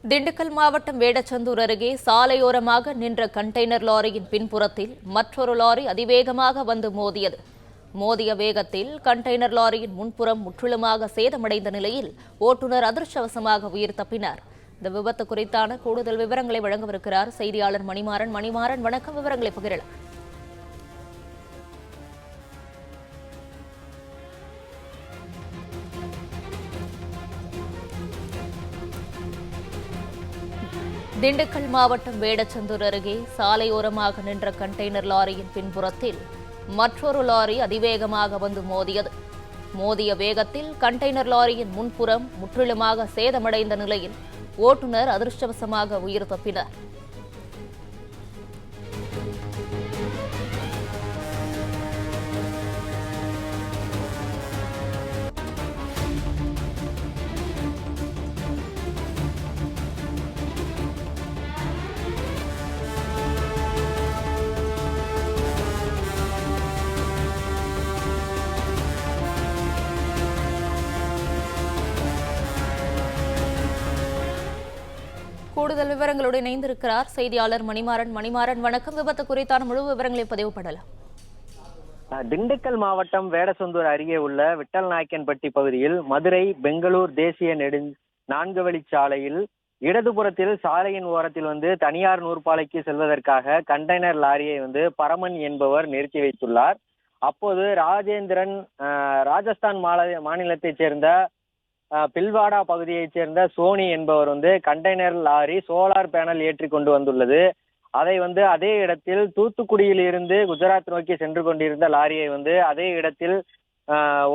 திண்டுக்கல் மாவட்டம் வேடச்சந்தூர் அருகே சாலையோரமாக நின்ற கண்டெய்னர் லாரியின் பின்புறத்தில் மற்றொரு லாரி அதிவேகமாக வந்து மோதியது. மோதிய வேகத்தில் கண்டெய்னர் லாரியின் முன்புறம் முற்றிலுமாக சேதமடைந்த நிலையில் ஓட்டுநர் அதிர்ஷ்டவசமாக உயிர் தப்பினார். இந்த விபத்து குறித்தான கூடுதல் விவரங்களை வழங்கவிருக்கிறார் செய்தியாளர் மணிமாறன். மணிமாறன், வணக்கம். விவரங்களை பகிரலாம். திண்டுக்கல் மாவட்டம் வேடச்சந்தூர் அருகே சாலையோரமாக நின்ற கண்டெய்னர் லாரியின் பின்புறத்தில் மற்றொரு லாரி அதிவேகமாக வந்து மோதியது. மோதிய வேகத்தில் கண்டெய்னர் லாரியின் முன்புறம் முற்றிலுமாக சேதமடைந்த நிலையில் ஓட்டுநர் அதிர்ஷ்டவசமாக உயிர் தப்பினார். கூடுதல் விவரங்களோடு இணைந்திருக்கிறார் செய்தியாளர் மணிமாறன். மணிமாறன், வணக்கம். விபத்து குறித்தான முழு விவரங்களை பதிவு பண்ணலாம். திண்டுக்கல் மாவட்டம் வேடசந்தூர் அருகே உள்ள விட்டல் நாயக்கன்பட்டி பகுதியில் மதுரை பெங்களூர் தேசிய 4 வழிச்சாலையில் இடதுபுறத்தில் சாலையின் ஓரத்தில் தனியார் நூற்பாலைக்கு செல்வதற்காக கண்டெய்னர் லாரியை பரமன் என்பவர் நிறுத்தி வைத்துள்ளார். அப்போது ராஜஸ்தான் மாநிலத்தைச் சேர்ந்த பில்வாடா பகுதியைச் சேர்ந்த சோனி என்பவர் கண்டெய்னர் லாரி சோலார் பேனல் ஏற்றி கொண்டு வந்துள்ளது. அதை அதே இடத்தில் தூத்துக்குடியில் இருந்து குஜராத் நோக்கி சென்று கொண்டிருந்த லாரியை அதே இடத்தில்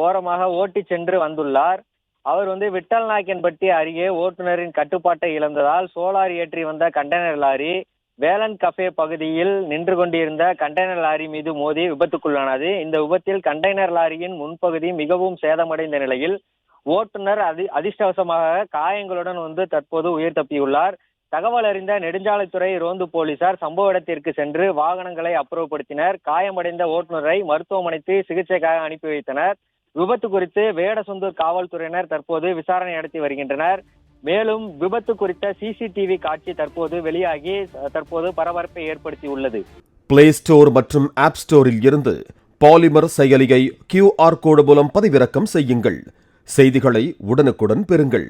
ஓரமாக ஓட்டி சென்று வந்துள்ளார். அவர் விட்டல் நாயக்கன்பட்டி அருகே ஓட்டுநரின் கட்டுப்பாட்டை இழந்ததால் சோலார் ஏற்றி வந்த கண்டெய்னர் லாரி வேலன் கஃபே பகுதியில் நின்று கொண்டிருந்த கண்டெய்னர் லாரி மீது மோதி விபத்துக்குள்ளானது. இந்த விபத்தில் கண்டெய்னர் லாரியின் முன்பகுதி மிகவும் சேதமடைந்த நிலையில் ஓட்டுநர் அதிர்ஷ்டவசமாக காயங்களுடன் தற்போது உயிர் தப்பியுள்ளார். தகவல் அறிந்த நெடுஞ்சாலைத்துறை ரோந்து போலீசார் சம்பவ இடத்திற்கு சென்று வாகனங்களை அப்புறப்படுத்தினர். காயமடைந்த ஓட்டுநரை மருத்துவமனைக்கு சிகிச்சைக்காக அனுப்பி வைத்தனர். விபத்து குறித்து வேடசந்தூர் காவல்துறையினர் தற்போது விசாரணை நடத்தி வருகின்றனர். மேலும் விபத்து குறித்த சிசிடிவி காட்சி தற்போது வெளியாகி பரபரப்பை ஏற்படுத்தியுள்ளது. பிளே ஸ்டோர் மற்றும் ஆப் ஸ்டோரில் இருந்து பாலிமர் செயலியை QR கோடு மூலம் பதிவிறக்கம் செய்யுங்கள். செய்திகளை உடனுக்குடன் பெறுங்கள்.